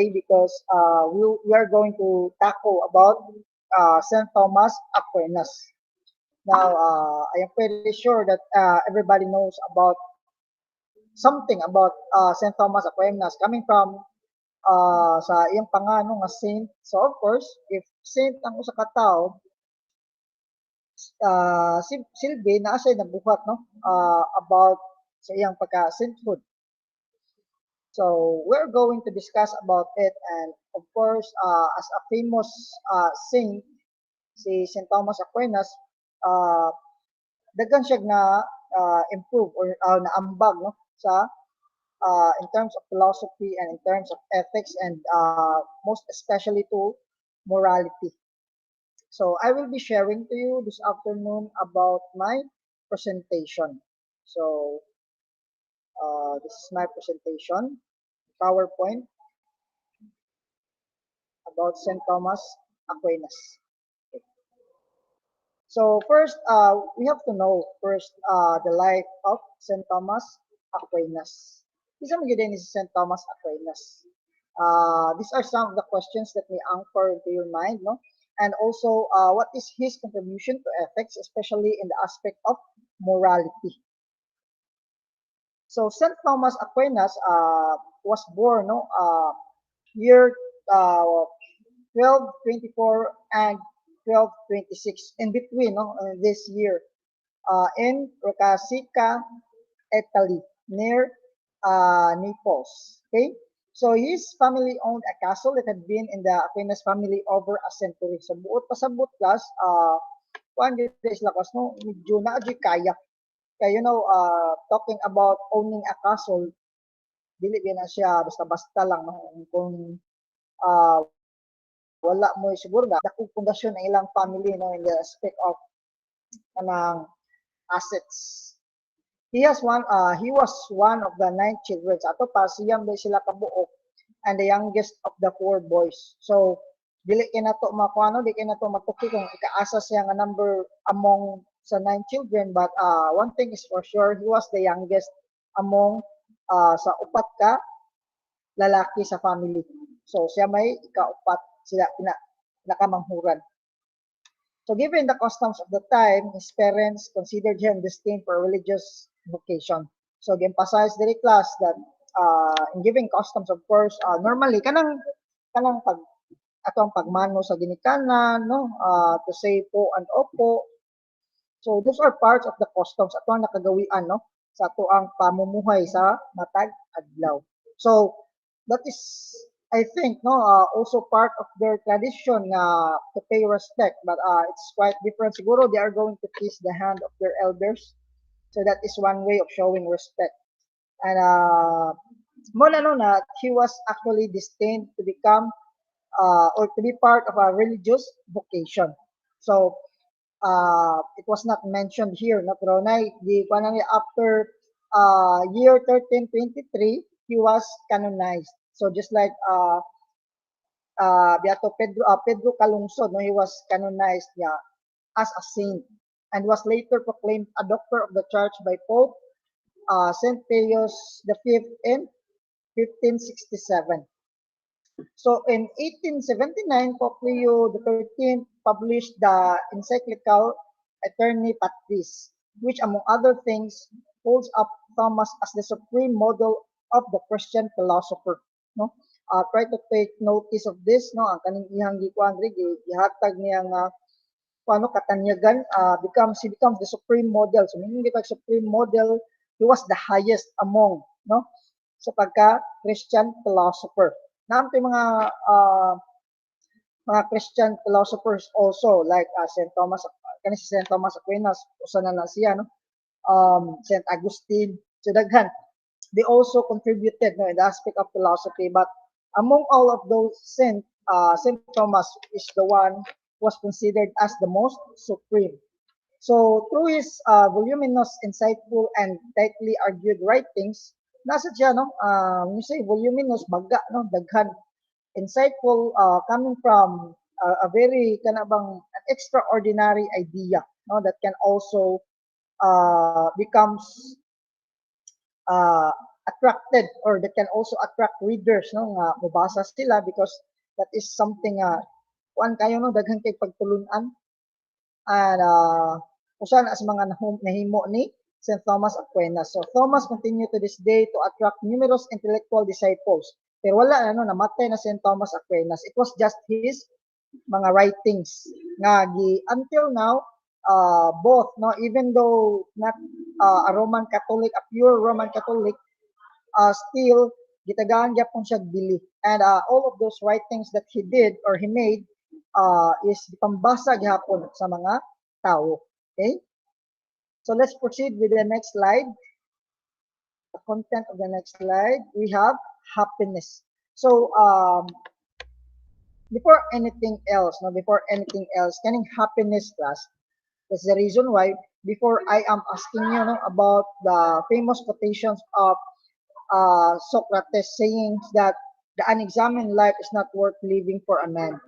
because we are going to tackle about St. Thomas Aquinas. Now, I am pretty sure that everybody knows about something about St. Thomas Aquinas coming from sa iyang pangano nga saint. So of course, if saint ang usa ka tawo, silbi naa siya nabuhat no about sa iyang pagka-sainthood. So we're going to discuss about it, and of course, as a famous saint, si St. Thomas Aquinas, uh, daghan siya na improve or naambag no sa in terms of philosophy and in terms of ethics and most especially to morality. So I will be sharing to you this afternoon about my presentation. So this is my presentation, PowerPoint about St. Thomas Aquinas. So first, we have to know first the life of St. Thomas Aquinas. Isa mo gid ni si St. Thomas Aquinas. These are some of the questions that may anchor into your mind, no? And also, what is his contribution to ethics, especially in the aspect of morality? So St. Thomas Aquinas was born, no, year 1224 and 1226 in between no this year in Rocasica, Italy near Naples. Okay, so his family owned a castle that had been in the Aquinas family over a century. So buot pasabot plus kuan gyud sila kas no medyo na kaya kaya talking about owning a castle dili gyud na siya basta-basta lang no kung uh, wala mo siguro na dakong pundasyon ang ilang family no in the aspect of kanang assets. He was one of the 9 children. Sa ato pa siyang sila kabuok and the youngest of the 4 boys. So dili kay nato makuano, di kay nato matuki kung ikaasa siya nga number among sa 9 children, but one thing is for sure, he was the youngest among sa upat ka lalaki sa family. So siya may ikaupat sila nakamanghuran. So given the customs of the time, his parents considered him destined for a religious vocation. So emphasize the class that in giving customs, of course, normally kanang pag atong pagmano sa ginikanan, no, to say po and opo. So those are parts of the customs atong nakagawian no sa ato ang pamumuhay sa matag adlaw. So that is I think no also part of their tradition to pay respect, but it's quite different. Siguro they are going to kiss the hand of their elders, so that is one way of showing respect. And mo na no na he was actually destined to become or to be part of a religious vocation. So it was not mentioned here, no, pero after year 1323, he was canonized. So just like Beato Pedro Calungsod, no, he was canonized as a saint and was later proclaimed a doctor of the church by Pope Saint Pius V in 1567. So in 1879, Pope Leo XIII published the encyclical Aeterni Patris, which among other things holds up Thomas as the supreme model of the Christian philosopher. No, try to take notice of this. No, ang kaning ihang gikuan gihatag niya nga paano katanyagan he becomes the supreme model. So meaning gitag supreme model, he was the highest among no sa pagka Christian philosopher. Naamto mga Christian philosophers also like St. Thomas si St. Thomas Aquinas usa na siya no St. Augustine, so daghan they also contributed no in the aspect of philosophy, but among all of those St. Thomas is the one was considered as the most supreme. So through his voluminous, insightful, and tightly argued writings, nasa siya no you say voluminous baga no daghan, insightful coming from a very kanabang an extraordinary idea no that can also becomes uh, attracted, or that can also attract readers, no, nga mubasa sila, because that is something kuan kayo, no, daghan kay pagtulunan, and usa na sa mga nahimo ni St. Thomas Aquinas. So Thomas continued to this day to attract numerous intellectual disciples. Pero wala na, no, namatay na St. Thomas Aquinas. It was just his mga writings nga until now, both, no, even though not a Roman Catholic, a pure Roman Catholic, still gitagaan gyapon siya dili, and all of those writings that he did or he made is pambasa gyapon sa mga tao. Okay, so let's proceed with the next slide. The content of the next slide, we have happiness. So before anything else, no, before anything else, kaning happiness class, that's the reason why before I am asking you, no, about the famous quotations of Socrates saying that the unexamined life is not worth living for a man.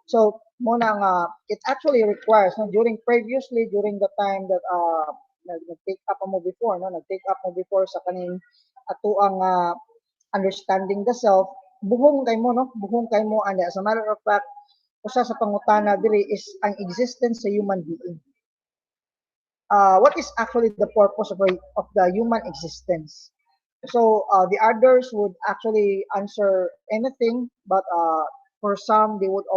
So, muna nga, it actually requires, no, during the time that nag-take up mo before, no, nag-take up mo before sa kaning atuang understanding the self, buhong kay mo, no, buhong kay mo, and as a matter of fact, usa sa pangutana diri is ang existence sa human being. What is actually the purpose of the human existence? So the others would actually answer anything, but for some they would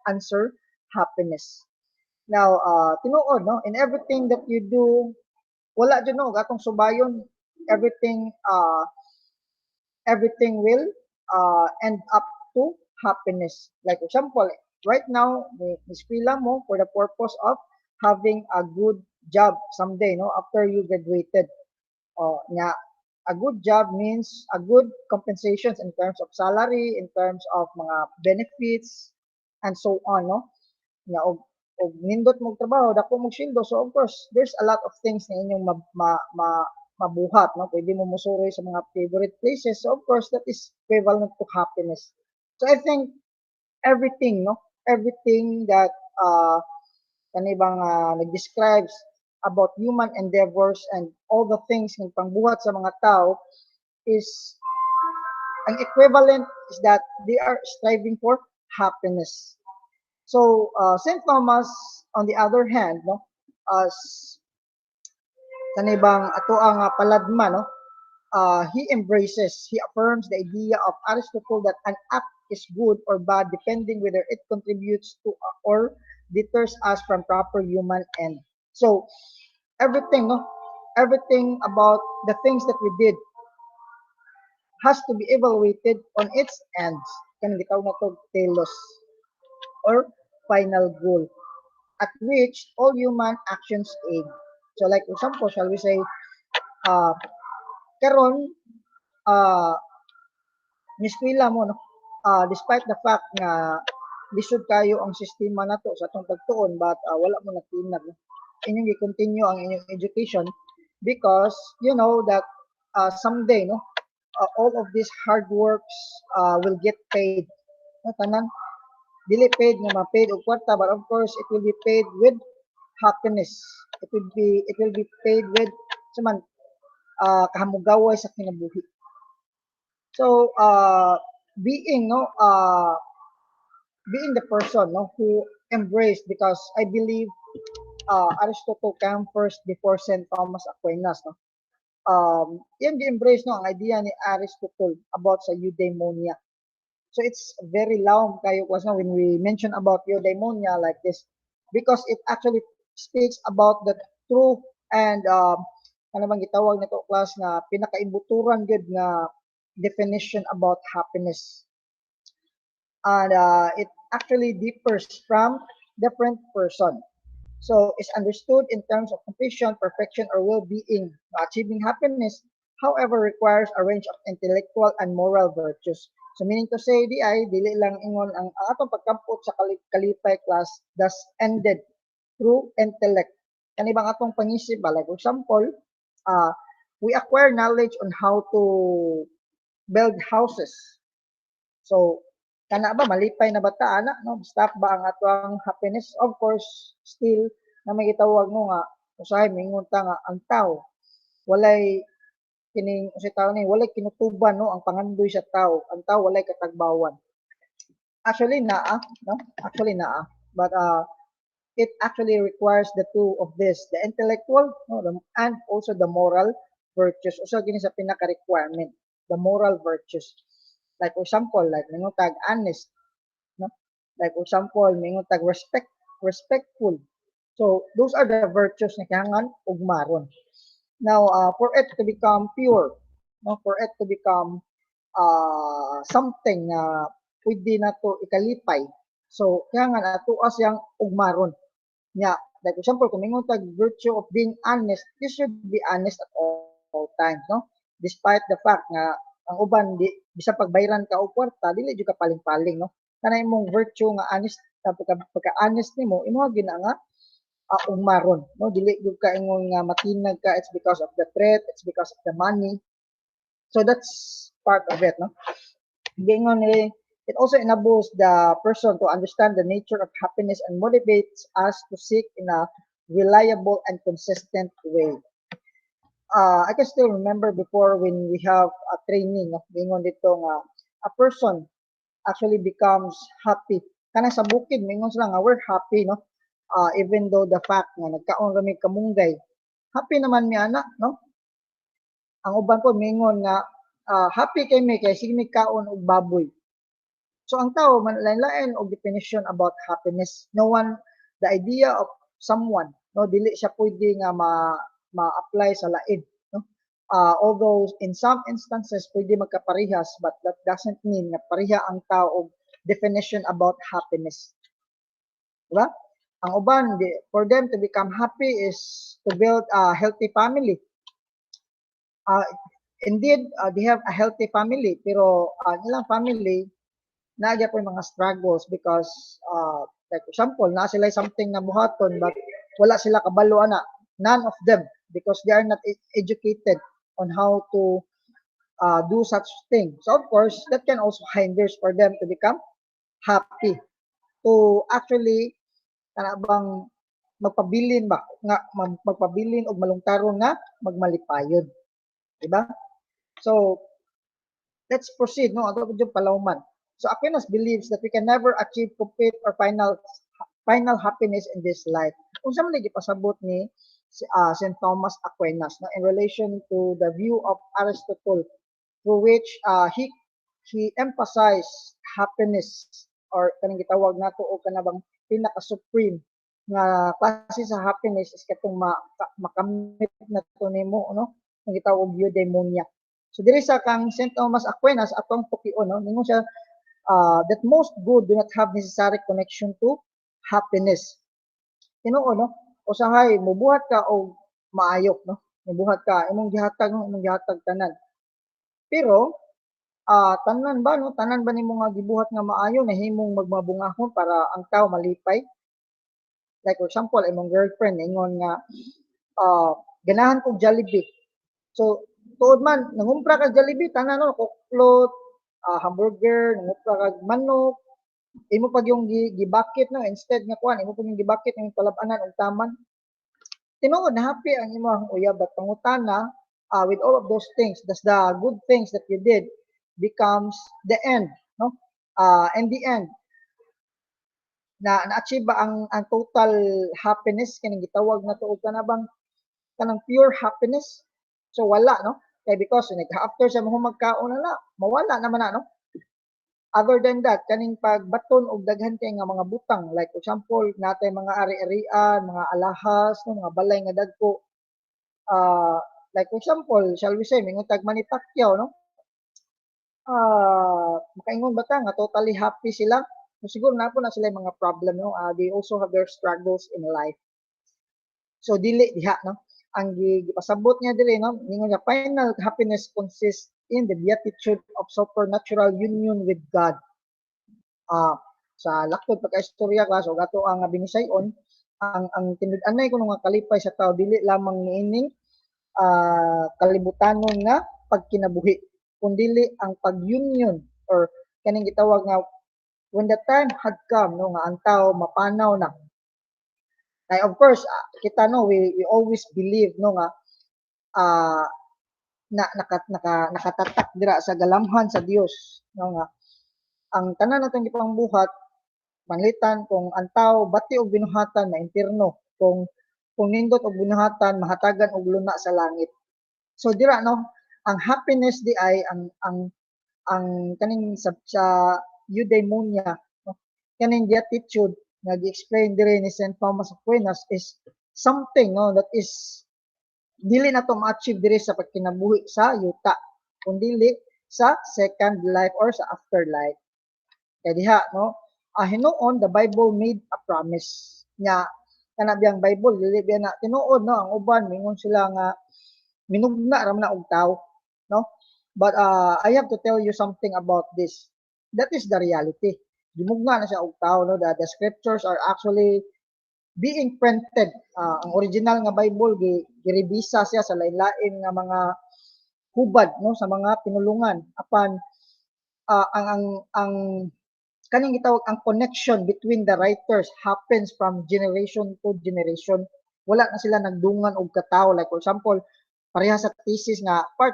answer happiness. Now, tinuod, no, in everything that you do, wala dyan, no, gatong subayon, everything everything will end up to happiness. Like example, right now, niskwela mo for the purpose of having a good job someday, no, after you graduated. Nga, a good job means a good compensations in terms of salary, in terms of mga benefits, and so on, no? Nga, og nindot mong trabaho, dako mong sweldo. So, of course, there's a lot of things na inyong mabuhat, no? Pwede mo musuroy sa mga favorite places. So, of course, that is equivalent to happiness. So, I think everything, no? Everything that kanibang nag-describes about human endeavors and all the things ng pangbuhat sa mga tao is ang equivalent is that they are striving for happiness. So St. Thomas, on the other hand, no, as kanibang ato ang paladma, no, he affirms the idea of Aristotle that an act is good or bad depending whether it contributes to or deters us from proper human end. So everything, no, everything about the things that we did has to be evaluated on its ends. Kanang gitawag na to telos or final goal at which all human actions aim. So like example, shall we say, karon niskwela mo, no, despite the fact nga lisod kayo ang sistema nato sa atong pagtuon, but wala mo natinag, no? Inyong i-continue ang inyong education because you know that someday, no, all of these hard works will get paid. No, tanan dili paid nga ma-paid og kwarta, but of course it will be paid with happiness. It will be paid with suman kahamugaway sa kinabuhi. So being, no, being the person, no, who embraced, because I believe Aristotle came first before St. Thomas Aquinas, no. Yan gi-embrace, no, ang idea ni Aristotle about sa eudaimonia. So it's very long kayo was, no, when we mention about eudaimonia like this, because it actually speaks about the true and ano bang gitawag nito class na pinakaimbuturan gud nga definition about happiness. And it actually differs from different person. So it's understood in terms of completion, perfection, or well-being. Achieving happiness, however, requires a range of intellectual and moral virtues. So meaning to say, di ay, dili lang ingon ang atong pagkampot sa kalipay class thus ended through intellect. Kanibang atong pangisip, like for example, we acquire knowledge on how to build houses. So, kana ba malipay na bata ana, no? Stop ba ang atong happiness? Of course, still na may gitawag mo nga usahay mingon ta nga ang tao walay kining sa tao ni walay kinutuban no ang pangandoy sa tao, ang tao walay katagbawan. Actually naa, no? Actually naa. But it actually requires the two of this, the intellectual no, and also the moral virtues. Usa gini sa pinaka requirement, the moral virtues. Like for example, like mingutag honest, no? Like for example, mingutag respectful. So those are the virtues na kailangan ugmaron. Now, for it to become pure, no, for it to become something na pwede na to ikalipay. So, kaya nga ato as yang ugmaron. Nya, like for example, kung mingon tag virtue of being honest, you should be honest at all times, no? Despite the fact nga ang uban di bisa pagbayran ka og kwarta, dili jud ka paling-paling, no? Kanay imong virtue nga honest, pagka honest nimo, imo gina nga ugmaron, no? Dili jud ka ingon nga matinag ka, it's because of the threat, it's because of the money. So that's part of it, no? Gingon ni it also enables the person to understand the nature of happiness and motivates us to seek in a reliable and consistent way. I can still remember before when we have a training, no? Gingon dito nga a person actually becomes happy. Kana sa bukid, mingon sila nga we're happy, no? Even though the fact nga nagkaon kami kamunggay, happy naman mi ana, no? Ang uban ko mingon nga happy kay mi kay sige mi kaon og baboy. So ang tao man lain-lain og definition about happiness. No one the idea of someone no dili siya pwede nga ma-apply sa lain, no? Although in some instances pwede magkaparehas but that doesn't mean na pareha ang tao og definition about happiness. Diba? Ang uban for them to become happy is to build a healthy family. Indeed, they have a healthy family pero ilang family nagya po mga struggles because like example na sila something na buhaton but wala sila kabalo ana, none of them because they are not educated on how to do such thing. So of course that can also hinders for them to become happy, to actually kana bang magpabilin ba nga magpabilin og malungkaron nga magmalipayon, di ba? So let's proceed no ato jud palawman. So Aquinas believes that we can never achieve complete or final happiness in this life. Unsa man gipasabot ni St. Thomas Aquinas no, in relation to the view of Aristotle through which he emphasized happiness or kanang gitawag nato o kanabang pinaka supreme nga klase sa happiness is katong makamit na to nimo no ang gitawag eudaimonia. So diri sa kang St. Thomas Aquinas atong pukion no ningon siya that most good do not have necessary connection to happiness. Tinuod no usahay mubuhat ka og maayo no mubuhat ka imong gihatag tanan. Pero tanan ba no tanan ba nimo nga gibuhat nga maayo nahimong magmabungahon para ang tao malipay? Like for example imong girlfriend ingon nga ganahan kog Jollibee. So tuod man nangumpra ka Jollibee tanan no kuklot, hamburger, nangumpra ka manok, imo pag yung gibakit no instead nga kuan imo pag yung gibakit yung palab-anan og taman. Tinuod na happy ang imong uyab at pangutana with all of those things does the good things that you did becomes the end no in the end na-achieve ba ang total happiness kining gitawag na tuod kanabang kanang pure happiness? So wala no kay because after sa mo magkaon na mawala naman na no. Other than that kaning pagbaton og daghan kay nga mga butang like for example natay mga ari-arian, mga alahas no mga balay nga dagko like for example shall we say mingon tag Manny Pacquiao no makaingon ba ta nga totally happy sila? So, siguro na po na sila mga problem no they also have their struggles in life. So dili diha no ang gipasabot niya dili no ningon nga final happiness consists in the beatitude of supernatural union with God. Sa laktod pagkaistorya ka so gato ang binisayon ang tinud-anay kuno nga kalipay sa tao dili lamang niining kalibutanon nga pagkinabuhi kundili ang pag-union or kaning gitawag nga when the time had come no nga ang tao mapanaw na. Like of course kita no we always believe no nga nakatatak dira sa galamhan sa Dios, no nga ang tanan natong gipangbuhat manglitan kung ang tao bati og binuhatan na impierno, kung nindot og binuhatan mahatagan og luna sa langit. So dira no, ang happiness di ay ang kaning sa eudaimonia, no? Kaning beatitude nga gi-explain diri ni St. Thomas Aquinas is something no that is dili na to ma-achieve diri sa pagkinabuhi sa yuta kundi sa second life or sa afterlife. Kaya diha no, hinuon the Bible made a promise nga kana biyang Bible dili biya na tinuod no, ang uban mingon sila nga minugna ra man na og tawo no. But I have to tell you something about this. That is the reality. Gimugna na siya og tawo no. The scriptures are actually being printed. Ang original nga Bible girebisa siya sa lain-lain nga mga hubad no sa mga pinulungan apan ang kaning gitawag ang connection between the writers happens from generation to generation. Wala na sila nagdungan og katawo, like for example pareha sa thesis nga part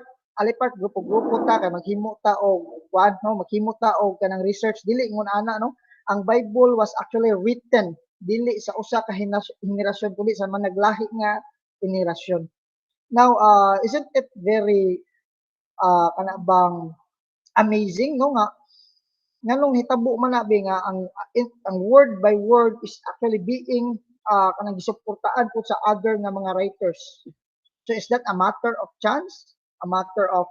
grupo-grupo ta kay maghimo ta og kuan no, maghimo ta og kanang research dili ngon ana no. Ang Bible was actually written dili sa usa ka henerasyon kundi sa mga naglahi nga henerasyon. Now isn't it very kana bang amazing no nga nganong hitabo man na nga ang word by word is actually being kanang gisuportaan po sa other nga mga writers. So is that a matter of chance? A matter of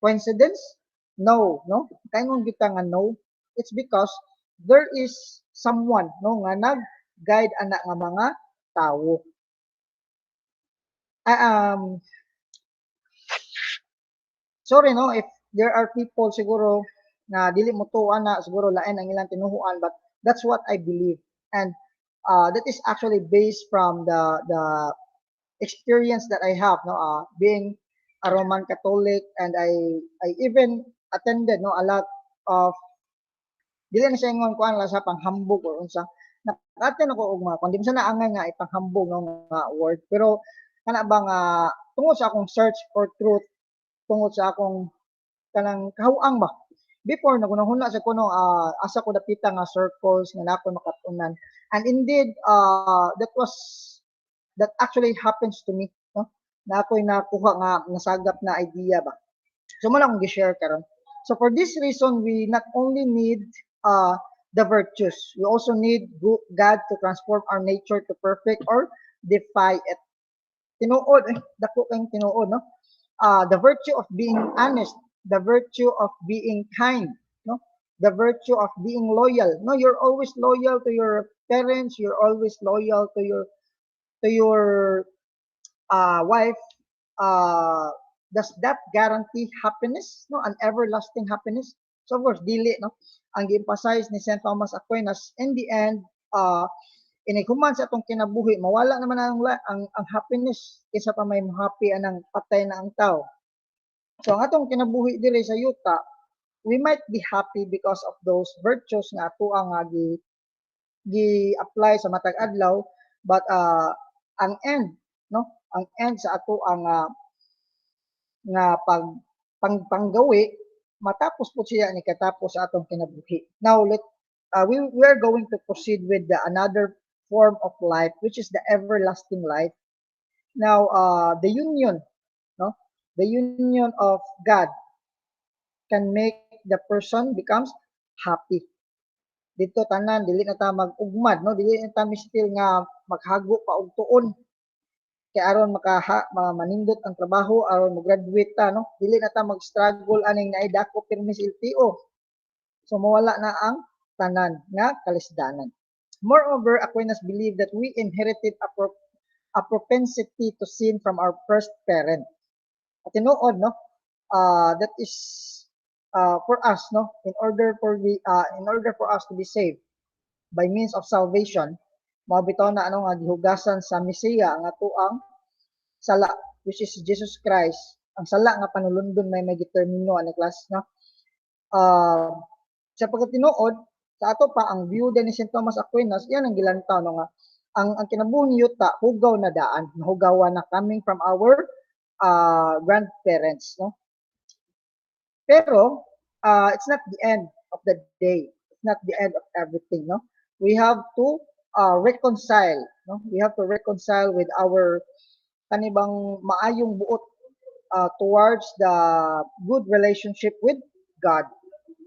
coincidence? No, no. Kaingon kita nga no. It's because there is someone no nga nag-guide ana nga mga tawo. Sorry no if there are people siguro na dili mo tuwa na siguro lain ang ilang tinuhuan, but that's what I believe, and that is actually based from the experience that I have no being a Roman Catholic, and I even attended no a lot of dili na siya ingon kuan la sa panghambog or unsa naka-attend ako og mga kundi sa naangay nga ipanghambog no nga word, pero kana ba nga tungod sa akong search for truth, tungod sa akong kanang kahuang ba before nagunahuna sa kuno asa ko dapita nga circles nga nako makatunan, and indeed that actually happens to me no, na ako'y nakuha nga nasagap na idea ba. So mo lang akong gi-share karon. So for this reason we not only need the virtues, we also need God to transform our nature to perfect or defy it. Tinuod dako kang tinuod no. The virtue of being honest, the virtue of being kind, no? The virtue of being loyal. No, you're always loyal to your parents, you're always loyal to your wife. Does that guarantee happiness? No, an everlasting happiness? So of course, dili, no? Ang gi-emphasize ni St. Thomas Aquinas, in the end, inighuman sa atong kinabuhi, mawala naman ang happiness kaysa pa may happy anang patay na ang tao. So ang atong kinabuhi diri sa yuta, we might be happy because of those virtues nga ato ang gi-apply sa matag adlaw, but ang end, no? Ang end sa ato ang nga panggawi matapos po siya ni katapos sa atong kinabuhi. Now we are going to proceed with another form of life, which is the everlasting life. Now the union, no, the union of God can make the person becomes happy. Dito tanan dili na ta mag-ugmad no, dili na ta mistil nga maghago pa og tuon kay aron manindot ang trabaho aron mo graduate ta no, dili na ta mag-struggle aning naay dako permis LTO. So mawala na ang tanan nga kalisdanan. Moreover, Aquinas believed that we inherited a propensity to sin from our first parent. At tinuod no, that is for us no, in order for us to be saved by means of salvation, mabitaw na ano nga gihugasan sa Mesiya nga tuang sala, which is Jesus Christ. Ang sala nga panulundon may gitermino ani class no. Sa pagkatinuod sa ato pa ang byuda ni St. Thomas Aquinas, yan ang gilantaw no nga ang kinabuhi yuta hugaw na daan, hugawan na coming from our grandparents, no? Pero it's not the end of the day. It's not the end of everything, no? We have to reconcile, no? We have to reconcile with our kanibang maayong buot towards the good relationship with God.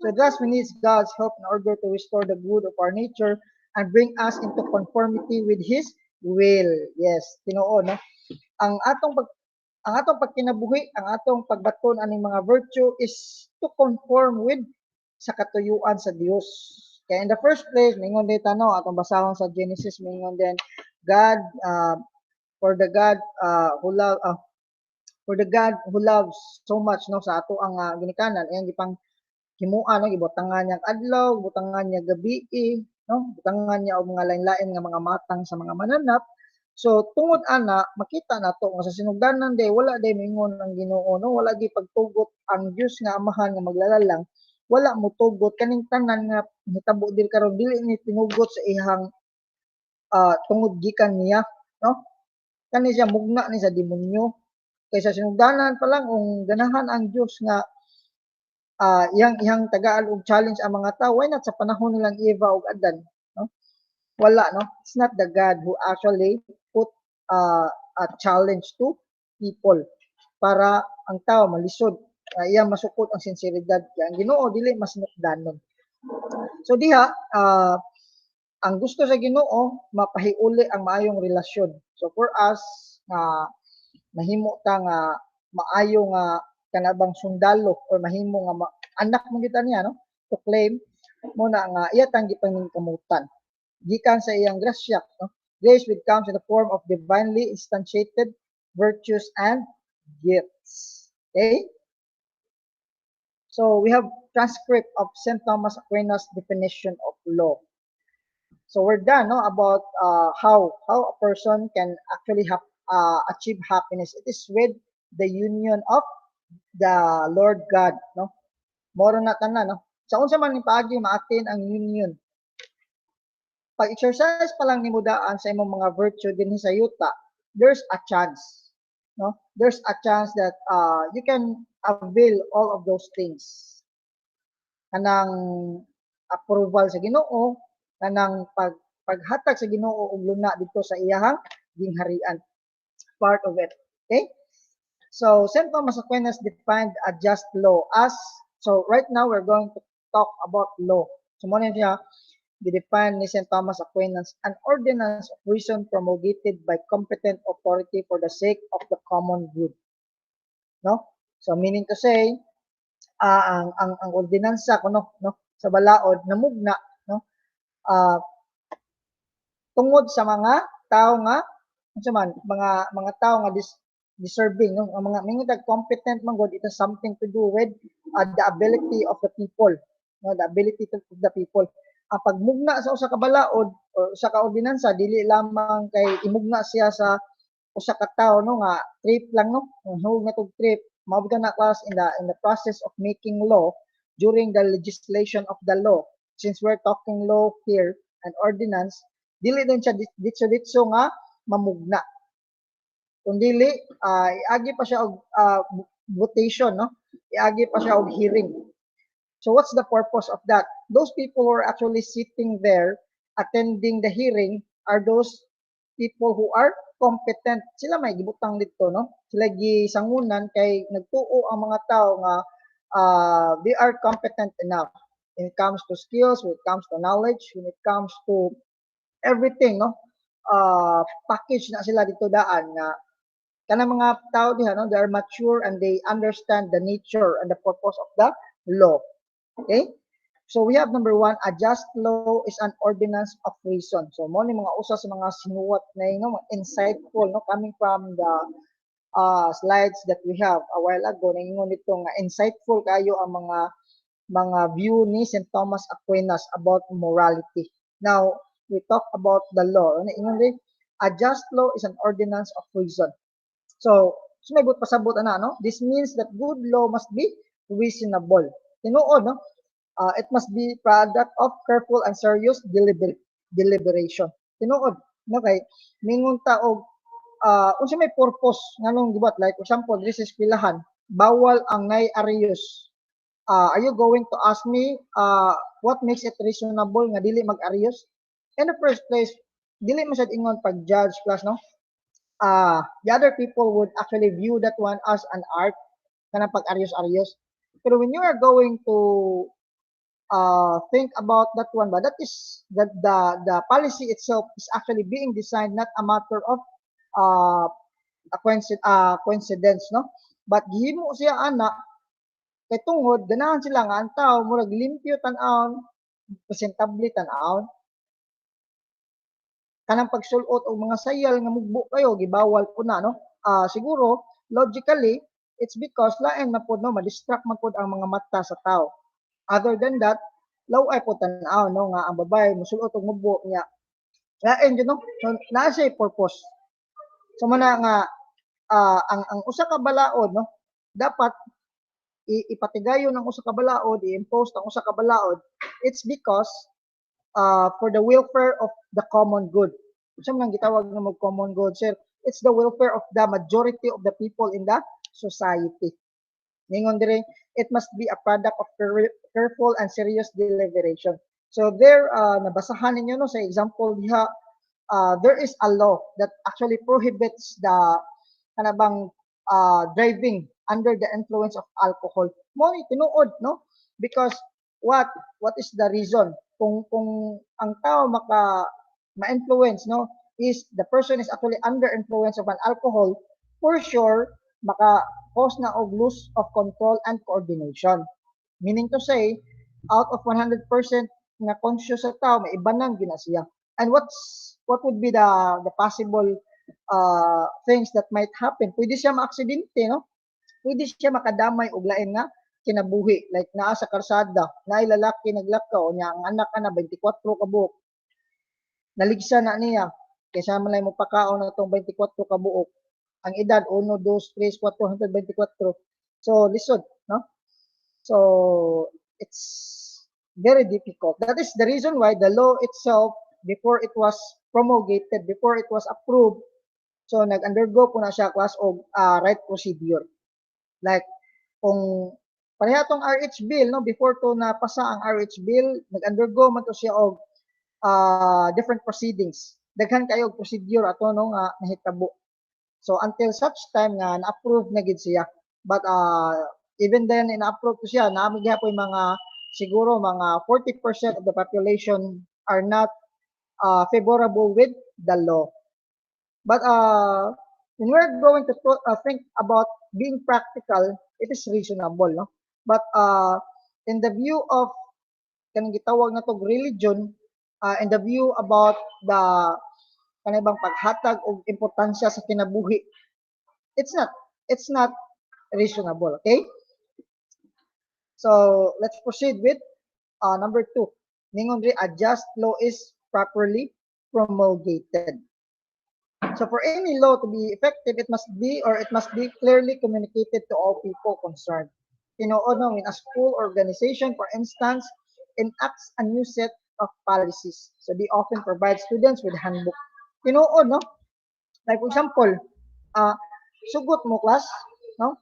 So thus we need God's help in order to restore the good of our nature and bring us into conformity with His will. Yes, Ginoo, no? Ang atong pag ang atong pagkinabuhi, ang atong pagbaton aning mga virtue is to conform with sa katuyuan sa Dios. Kaya in the first place, mingon din no, atong basahon sa Genesis, mingon din God for the God who love for the God who loves so much no sa ato ang ginikanan iyang gipang himuan no gibutangan niya adlaw, gibutangan niya gabi, no? Gibutangan niya og mga lain-lain nga mga matang sa mga mananap. So tungod ana makita nato nga sa sinugdanan day wala day mingon ang Ginoo no, wala gi pagtugot ang Dios nga amahan nga maglalalang, wala mo tugot kaning tanan nga hitabo diri karon dili ni tinugot sa ihang tungod gikan niya, no? Kani siya mugna ni sa demonyo kaysa sinugdanan pa lang kung ganahan ang Dios nga iyang tagaan og challenge ang mga tao, why not sa panahon nilang Eva ug Adan, no? Wala, no? It's not the God who actually put a challenge to people para ang tao malisod. Iya masukot ang sinseridad kaya ang Ginoo dili masinukdanon. So diha ang gusto sa Ginoo mapahiuli ang maayong relasyon. So for us mahimo ta nga maayo nga kanabang sundalo or mahimo nga anak mo kita niya no to claim mo na nga iya tang gipangingkamutan gikan sa iyang grasya no. Grace which comes in the form of divinely instantiated virtues and gifts. Okay, so we have transcript of St. Thomas Aquinas definition of law. So we're done no about how a person can actually achieve happiness. It is with the union of the Lord God, no? Moro na tanan, no? Sa unsa man ni paagi maatin ang union. Pag-exercise pa lang nimo daan sa imong mga virtue dinhi sa yuta, there's a chance, no? There's a chance that you can avail all of those things. Kanang approval sa Ginoo, kanang paghatag sa Ginoo og luna dito sa iyahang gingharian. Part of it. Okay? So, St. Thomas Aquinas defined a just law as, so right now we're going to talk about law. So, muna siya, define ni St. Thomas Aquinas, an ordinance of reason promulgated by competent authority for the sake of the common good. No? So, meaning to say, ang ordinansa kuno no sa balaod namugna no tungod sa mga tao nga unsa man mga tao nga deserving no ang mga mingon competent man god, it has something to do with the ability of the people, no, the ability of the people. Ang pagmugna sa usa ka balaod o usa ka ordinansa dili lamang kay imugna siya sa usa ka tawo no nga trip lang no hug na tog trip maabot na class in the process of making law during the legislation of the law. Since we're talking law here and ordinance, dili din siya ditso nga mamugna, kundili iagi pa siya og votation no, iagi pa siya og hearing. So what's the purpose of that? Those people who are actually sitting there attending the hearing are those people who are competent. Sila may gibutang dito no, sila gisangunan kay nagtuo ang mga tao nga they are competent enough when it comes to skills, when it comes to knowledge, when it comes to everything no, package na sila dito daan nga kanang mga tao diha no, they are mature and they understand the nature and the purpose of the law. Okay, so we have number 1, a just law is an ordinance of reason. So mo ni mga usa sa mga sinuwat na no, insightful no, coming from the slides that we have a while ago, ningon nito nga insightful kayo ang mga view ni St. Thomas Aquinas about morality. Now we talk about the law. A just law is an ordinance of reason. So, sumibot pasabot ana no? This means that good law must be reasonable. Tinuod no? It must be product of careful and serious deliberation. Tinuod no kay mingon ta og unsa may purpose nganong gibuhat, like for example diri sa eskwelahan bawal ang nay arrears. Are you going to ask me what makes it reasonable nga dili mag-arrears? In the first place, dili man sad ingon pag judge plus no. The other people would actually view that one as an art kanang pag-arrears-arrears. Pero when you are going to think about that one, but that is the policy itself is actually being designed not a matter of uh, coincidence, no? But gihimo siya ana kay tungod ganahan sila nga ang tao murag limpyo tan-awon, presentable tan-awon. Kanang pagsulot og mga sayal nga mugbo kayo gibawal po na, no? Siguro logically it's because lain na pod no ma-distract man pod ang mga mata sa tao. Other than that, law ay po tan-aw no nga ang babae mosulot og mugbo niya. Lain gyud no. So, naa siya purpose. So mana nga ang usa ka balaod no dapat ipatigayon ang usa ka balaod, i-impose ang usa ka balaod. It's because for the welfare of the common good. Unsa man ang gitawag nga mag common good, sir? It's the welfare of the majority of the people in the society. Ningon dire, it must be a product of careful and serious deliberation. So there, nabasahan ninyo no sa example diha, there is a law that actually prohibits the kanabang driving under the influence of alcohol. Mo ni tinuod no because what is the reason kung ang tao ma-influence no is the person is actually under influence of an alcohol, for sure maka cause na og loss of control and coordination. Meaning to say, out of 100% na conscious sa tao, may iba nang ginasiya. And what would be the possible things that might happen? Pwede siya maaksidente, no? Pwede siya makadamay og lain nga kinabuhi. Like naa sa karsada, naay lalaki naglakaw, niya ang anak na 24 ka buok. Naligsa na niya, kaysa man lang mo pakaon na itong 24 ka buok. Ang edad 1, 2, 3, 4 hangtod 24. So lisod, no? So it's very difficult. That is the reason why the law itself before it was promulgated, before it was approved, so nag-undergo po na siya class of right procedure. Like kung pareha tong RH bill no before to napasa ang RH bill, nag-undergo man to siya og different proceedings. Daghan kayo og procedure ato no nga nahitabo. So until such time nga na-approve na gid siya. But even then ina-approve to siya, naami gyapon mga siguro mga 40% of the population are not favorable with the law. But when we're going to think about being practical, it is reasonable, no? But in the view of kanang gitawag na tog religion, in the view about the kanibang paghatag og importansya sa kinabuhi, it's not reasonable, okay? So let's proceed with number 2. Ningon ri a just law is properly promulgated. So for any law to be effective, it must be clearly communicated to all people concerned. Tinuod no, when a school organization, for instance, enacts a new set of policies. So they often provide students with handbook. Tinuod no, like for example, sugot mo class, no?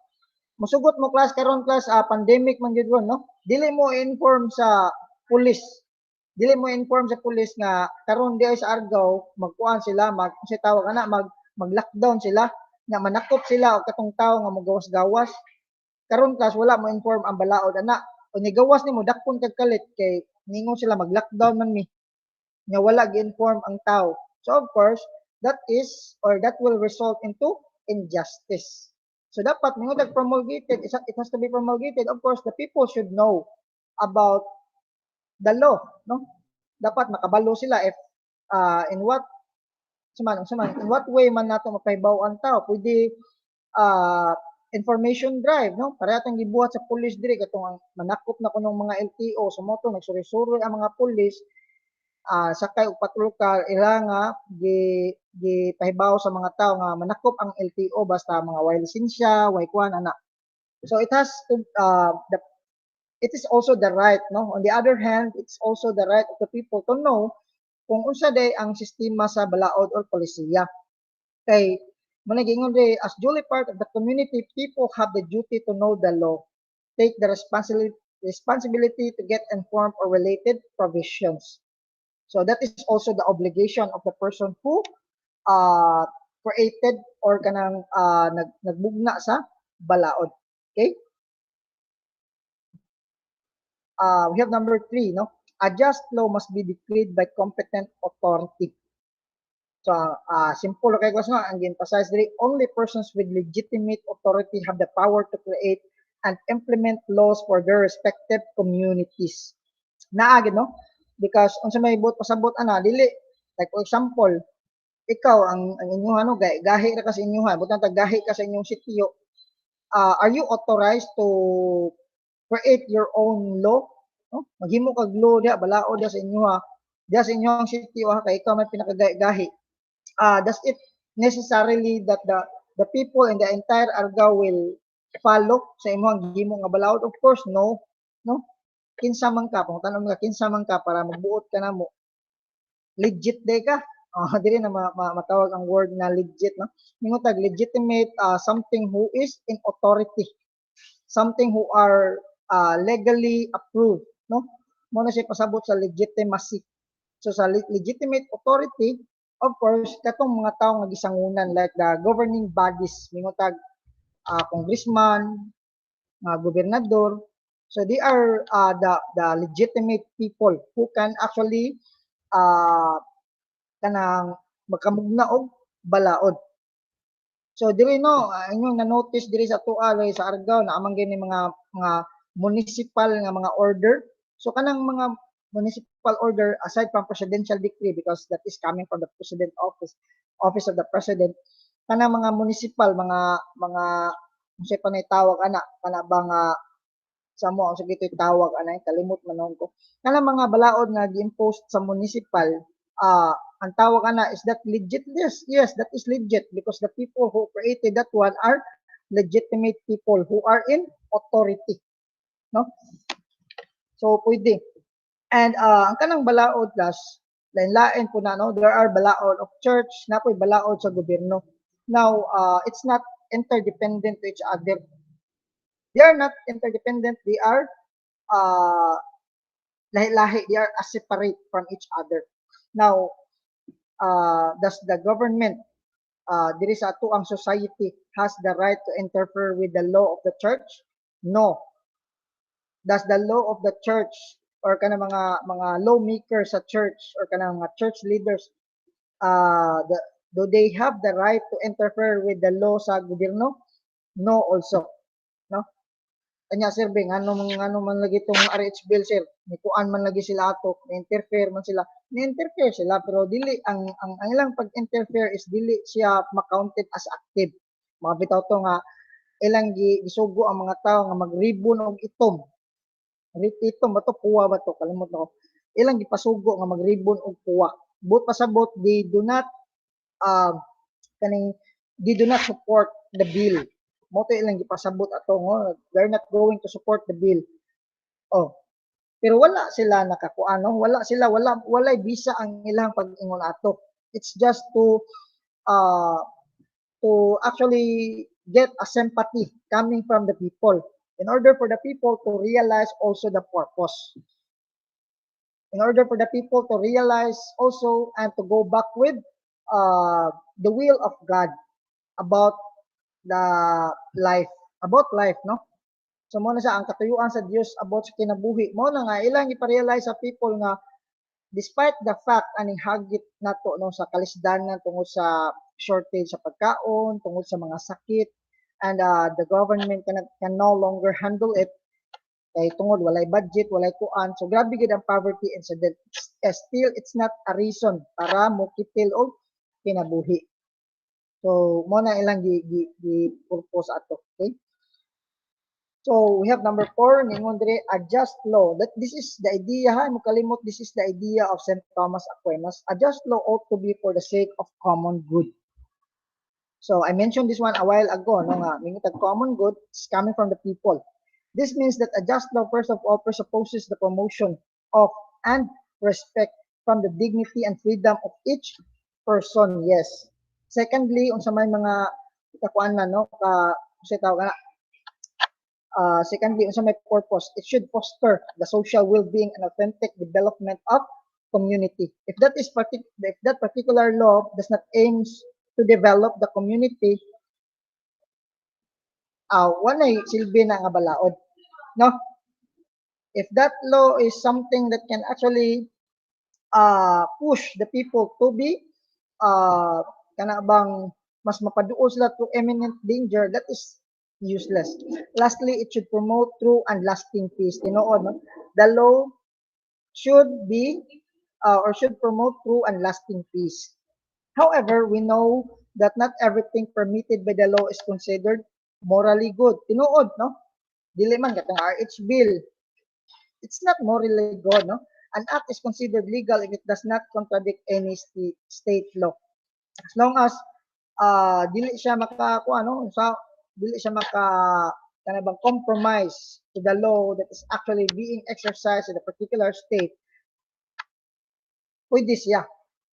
Musugot mo class karon class pandemic man gyud ron no. Dili mo inform sa pulis. Dili mo inform sa pulis nga karon di sa Argao magkuan sila si tawag ana mag-lockdown sila nga manakop sila og katong tawo nga magawas-gawas. Karon class wala mo inform ang balaod ana. O nigawas nimo dakpon kag kalit kay ningon sila mag-lockdown man mi. Nga wala gi-inform ang tawo. So of course, that will result into injustice. So dapat mga promulgated, it has to be promulgated. Of course, the people should know about the law, no? Dapat makabalo sila if in what way man nato mapahibaw ang tao. Pwede information drive, no? Para atong gibuhat sa police dire katong manakop na kunong mga LTO sa moto nagsuri-suri ang mga police sakay og patrol car ila nga gipahibaw sa mga tao nga manakop ang LTO basta mga way lisensya, way kuan ana. So it has to it is also the right, no? On the other hand, it's also the right of the people to know kung unsa day ang sistema sa balaod or polisiya. Kay Muna gingon rin, as duly part of the community, people have the duty to know the law, take the responsibility to get informed or related provisions. So that is also the obligation of the person who uh, created or kanang nagbugna sa balaod. Okay? We have number 3, no? A just law must be decreed by competent authority. So, simple kay guys, no? Ang emphasize diri, only persons with legitimate authority have the power to create and implement laws for their respective communities. Naagid, no? Because unsa may buot pasabot ana dili, like for example, ikaw ang inyong ano gahi ra ka sa inyong butang tag gahi ka sa inyong sitio, are you authorized to create your own law, no? Maghimo kag law diha balaod diha sa inyo diha sa inyong sitio kay ikaw may pinakagahi. Does it necessarily that the people in the entire Argao will follow sa imong gihimo nga balaod? Of course, no. No? Kinsa man ka, kung tanong ka, kinsa man ka para magbuot ka na mo, legit day ka. Dili na matawag ang word na legit, no? Mingutag legitimate, something who is in authority, something who are legally approved, no? Mo na siya pasabot sa legitimacy. So sa legitimate authority, of course, katong mga tao nga gisangunan like the governing bodies, mingutag congressman, gobernador. So they are the legitimate people who can actually uh, kanang magkamugna og balaod. So diri no, inyong na-notice diri sa tuwa sa Argao na amang gini mga municipal nga mga order. So kanang mga municipal order aside from presidential decree because that is coming from the president office of the president, kanang mga municipal mga unsay pa nay tawag ana kana ba nga sa mo ang sige tawag anay kalimot man ko kanang mga balaod nga gi-impose sa municipal, ang tawag ana is that legit? Yes, that is legit because the people who created that one are legitimate people who are in authority, no? So pwede. And ang kanang balaod plus lain-lain po na, no? There are balaod of church, na po'y balaod sa gobyerno. Now, it's not interdependent to each other. They are not interdependent. They are uh, lahi-lahi. They are separate from each other. Now, does the government, diri sa ato ang society, has the right to interfere with the law of the church? No. Does the law of the church or kana mga lawmakers sa church or kana mga church leaders, do they have the right to interfere with the law sa gobyerno? No also, no? Kanya sir Bing, ano man lagi itong RH bill sir, nikuan man lagi sila ato, ni-interfere man sila, ni-interfere sila pero dili ang ilang pag-interfere is dili siya ma-counted as active. Mga bitaw to nga ilang gisugo ang mga tao nga mag-ribbon og itom. Itom ba to puwa ba to kalimot ko. Ilang gipasugo nga mag-ribbon og puwa. But pasabot they do not uh, kaning they do not support the bill. Mo to ilang gipasabot ato ngo they're not going to support the bill. Oh, pero wala sila nakakuano, walay bisa ang ilang pag-ingon ato. It's just uh to actually get a sympathy coming from the people in order for the people to realize also the purpose. In order for the people to realize also and to go back with the will of God about the life, no? So mo na sa ang katuyuan sa Dios about sa kinabuhi. Mo na nga ilang iparealize sa people nga despite the fact aning hagit nato no sa kalisdanan tungod sa shortage sa pagkaon, tungod sa mga sakit, and the government can no longer handle it kay tungod walay budget, walay kuan. So grabe gid ang poverty incident. Still it's not a reason para mo kipil og kinabuhi. So mo na ilang gi purpose ato, okay? So we have number 4, ningon dire a just law. That this is the idea ha, mo kalimot this is the idea of St. Thomas Aquinas. A just law ought to be for the sake of common good. So I mentioned this one a while ago, no nga, mingutag common good is coming from the people. This means that a just law first of all presupposes the promotion of and respect from the dignity and freedom of each person. Yes. Secondly, unsa may mga kakuan na no ka sa tawag na secondly, unsa may purpose, it should foster the social well-being and authentic development of community. If that particular law does not aims to develop the community, walay silbi na nga balaod, no? If that law is something that can actually push the people to be kana bang mas mapaduol sila to imminent danger, that is useless. Lastly, it should promote true and lasting peace. Tinuod, no? The law should be or should promote true and lasting peace. However, we know that not everything permitted by the law is considered morally good. Tinuod, no? Dili man katong RH bill, it's not morally good, no? An act is considered legal if it does not contradict any state law. As long as dili siya maka ano, sa dili siya maka kanabang compromise to the law that is actually being exercised in a particular state, pwede siya.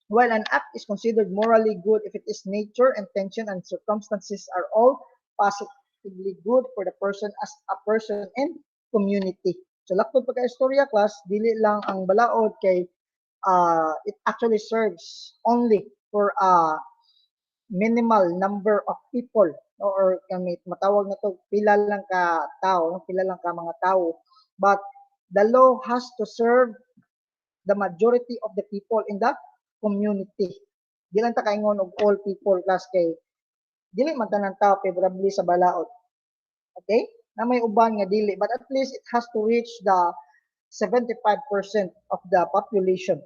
While an act is considered morally good if its nature, intention, and circumstances are all positively good for the person as a person and community. So laktod pagka-istorya class, dili lang ang balaod kay it actually serves only for a minimal number of people, no? Or kami matawag na to pila lang ka tao, no? Pila lang ka mga tao, but the law has to serve the majority of the people in the community. Di lang ta kaingon og all people class kay dili man tanan tao favorably sa balaod. Okay? Na may uban nga dili, but at least it has to reach the 75% of the population.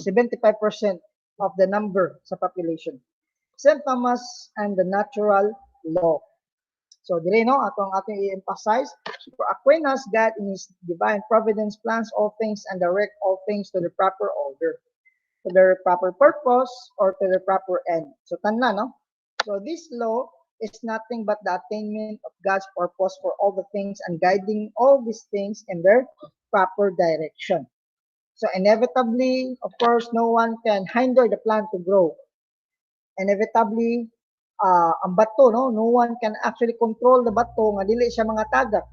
75% of the number sa population. St. Thomas and the natural law. So dire no atong i-emphasize, for Aquinas, God in his divine providence plans all things and direct all things to the proper order, to their proper purpose, or to their proper end. So tanla no. So this law is nothing but the attainment of God's purpose for all the things and guiding all these things in their proper direction. So inevitably, of course, no one can hinder the plant to grow. Inevitably, ang bato, no? No one can actually control the bato nga dili siya mga tagak.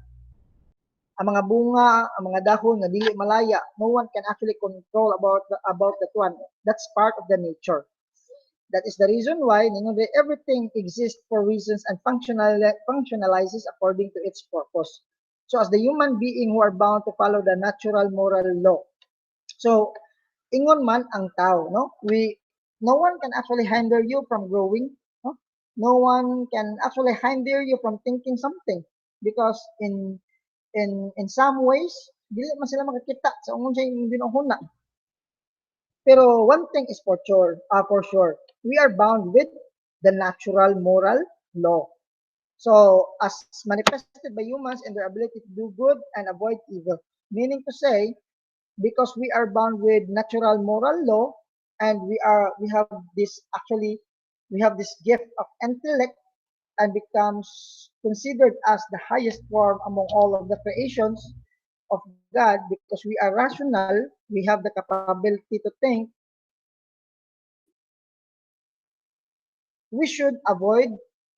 Ang mga bunga, ang mga dahon nga dili malaya, no one can actually control about that one. That's part of the nature. That is the reason why everything exists for reasons and functionalizes according to its purpose. So as the human being who are bound to follow the natural moral law. So ingon man ang tao, no? No one can actually hinder you from growing, no? No one can actually hinder you from thinking something because in some ways dili man sila makakita sa unsay imong ginuhuna. Pero one thing is for sure, we are bound with the natural moral law. So, as manifested by humans in their ability to do good and avoid evil, meaning to say, because we are bound with natural moral law, and we have this actually we have this gift of intellect and becomes considered as the highest form among all of the creations of God because we are rational, we have the capability to think, we should avoid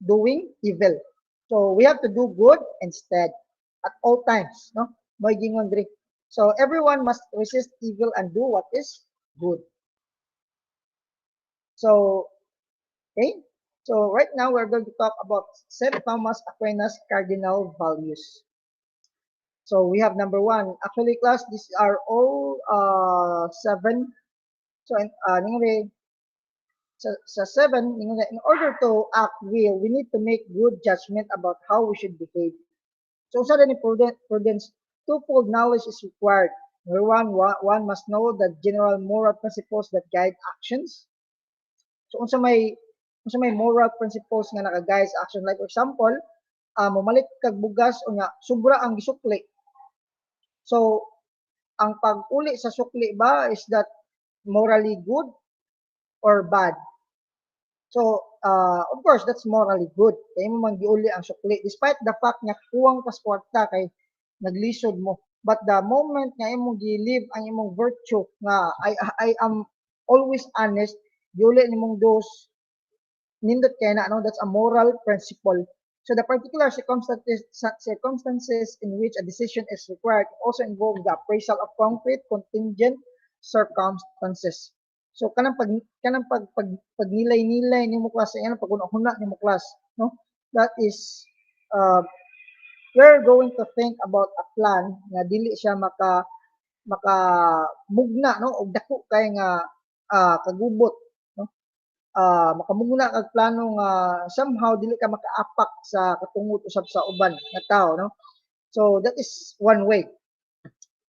doing evil. So we have to do good instead at all times, no? So everyone must resist evil and do what is good. So, okay. So right now we're going to talk about St. Thomas Aquinas cardinal values. So we have number one. Actually, class, these are all seven. So, sa seven, in order to act well, we need to make good judgment about how we should behave. So, sa ni prudence, twofold knowledge is required. Number one must know the general moral principles that guide actions. So, unsa may moral principles nga naka-guide sa action. Like, for example, mamalit kag bugas o nga, sobra ang gisukli. So, ang pag-uli sa sukli ba is that morally good or bad? So, of course, that's morally good. Kaya mo man giuli ang sukli. Despite the fact nga kuwang pasporta kay naglisod mo. But the moment nga imong gilive ang imong virtue nga I am always honest, giuli nimong dos nindot kay na, no? That's a moral principle. So the particular circumstances in which a decision is required also involve the appraisal of concrete contingent circumstances. So pagnilay-nilay nimo class yan pag-una nimo class, no? That is uh, we're going to think about a plan nga dili siya makamugna, no, og dako kay nga kagubot, no. Makamugna kag plano nga somehow dili ka makaapak sa katungod usab sa uban nga tao, no. So that is one way.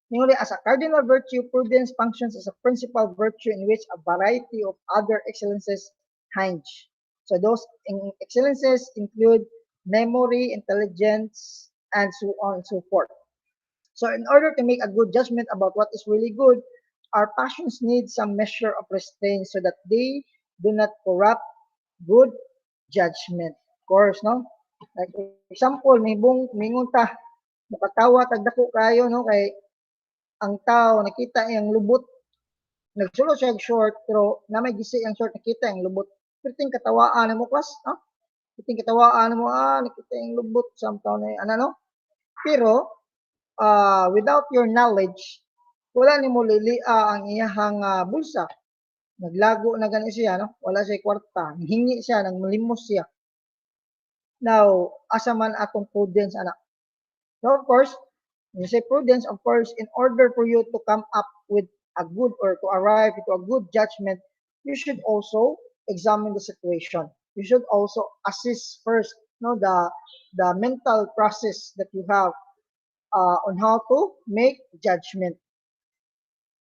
Namely, as a cardinal virtue, prudence functions as a principal virtue in which a variety of other excellences hinge. So those excellences include memory, intelligence, and so on and so forth. So in order to make a good judgment about what is really good, our passions need some measure of restraint so that they do not corrupt good judgment. Of course, no? Like example, mingon ta, makatawa tagdako kayo, no? Kay ang tao nakita iyang lubot, nagsulod siya short, pero na may gisi ang short nakita ang lubot. Piting katawaan mo klas, no? Piting katawaan mo, nakita yung lubot, somehow na ano, no? Pero, without your knowledge, wala ni mo lilia ang iyahang bulsa. Naglago na gani siya, no? Wala siya kwarta. Hingi siya, nagmalimos siya. Now, asa man atong prudence, anak? So, of course, when you say prudence, of course, in order for you to come up with a good or to arrive to a good judgment, you should also examine the situation. You should also assess first, no, the mental process that you have on how to make judgment.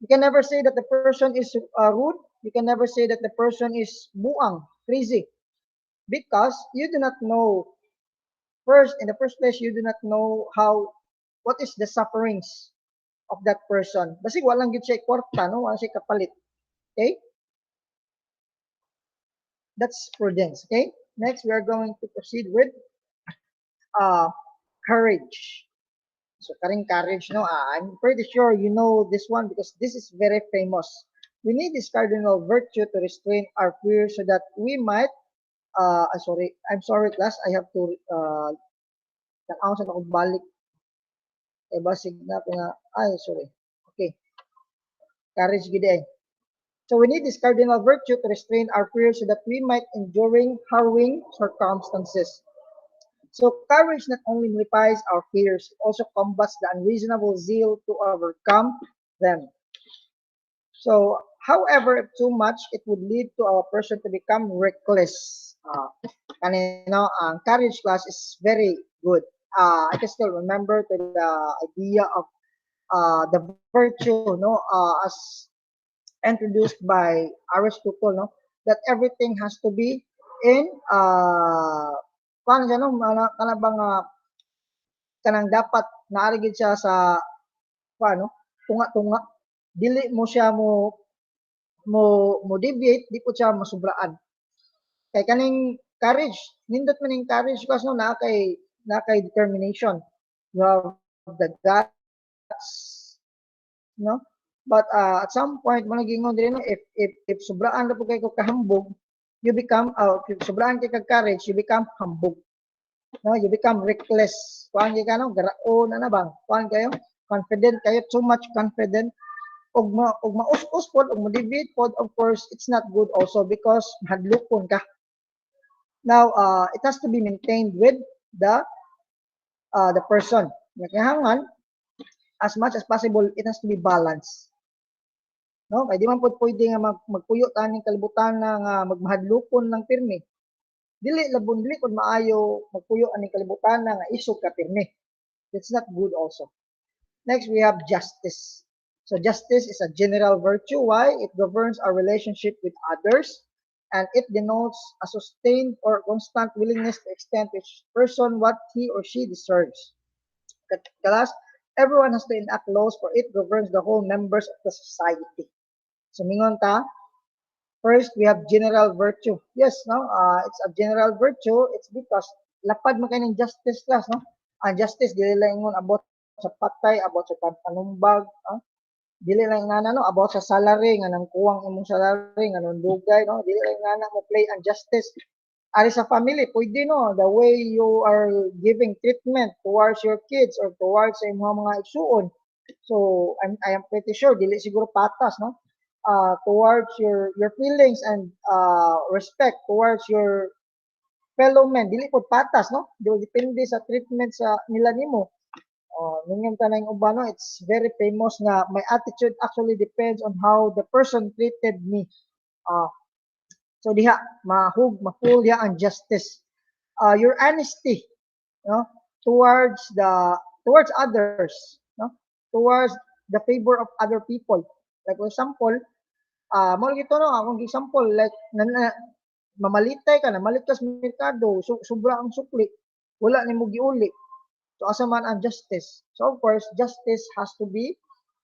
You can never say that the person is rude. You can never say that the person is buang, crazy, because you do not know. First, in the first place, you do not know what is the sufferings of that person. Basig walang gid siya kwarta, no? Wala siya kapalit. Okay? That's prudence. Okay? Next, we are going to proceed with uh, courage. So, courage, no? I'm pretty sure you know this one because this is very famous. We need this cardinal virtue to restrain our fears so that we might, I'm sorry class, I have to, tanaw sa akong balik. Basig na, sorry. Okay, courage gid eh. So we need this cardinal virtue to restrain our fears so that we might enduring harrowing circumstances. So courage not only nullifies our fears, it also combats the unreasonable zeal to overcome them. So, however, if too much, it would lead to a person to become reckless. Kanino, ang courage class is very good. I can still remember to the idea of the virtue, no, as introduced by Aristotle, no, that everything has to be in paano siya, no, kanabang kanang dapat naarigid siya sa paano tunga-tunga, dili mo siya mo deviate, di po siya masubraan. Kay kaning courage, nindot man ning courage kasi no, na kay determination. You have the guts, no? But at some point mo nagingon diri no, if sobraan ra po kay ko kahambog, you become if sobraan kay kag courage, you become hambog. No, you become reckless. Kuan kay kano, garaon na bang? Kuan kayo, confident kayo, too much confident. Og maus-us pod, og mo-deviate pod, of course, it's not good also because hadlokon ka. Now, it has to be maintained with the person. Kailangan, as much as possible, it has to be balanced. No? Kaya di man po pwede nga magpuyo taning kalibutan na nga magmahadlokon ng pirmi. Dili kung maayo magpuyo aning kalibutan na nga isog ka pirmi. It's not good also. Next, we have justice. So justice is a general virtue. Why? It governs our relationship with others, and it denotes a sustained or constant willingness to extend to each person what he or she deserves. Kalas, everyone has to enact laws for it governs the whole members of the society. So mingon ta, first we have general virtue. Yes, no, it's a general virtue. It's because lapad man kay ning justice class, no? Ang justice dili lang ingon about sa patay, about sa panumbag, dili lang nga no about sa salary nga nang kuwang imong salary nga nung dugay, no, dili lang nga mo play ang justice Ari sa family, pwede no, the way you are giving treatment towards your kids or towards sa imong mga igsuon. So, I am pretty sure dili siguro patas no. Towards your feelings and respect towards your fellow men, dili pod patas no. Depende sa treatment sa nila nimo. Mingon ka na yung uban, no? It's very famous nga my attitude actually depends on how the person treated me. Uh, so diha ma-full diha ang justice. Your honesty, no, towards towards others, no, towards the favor of other people. Like for example, mo gito no, akong example like mamalitay ka na, malit ka sa merkado, sobra ang sukli, wala nimo giuli. So asa man ang justice. So of course, justice has to be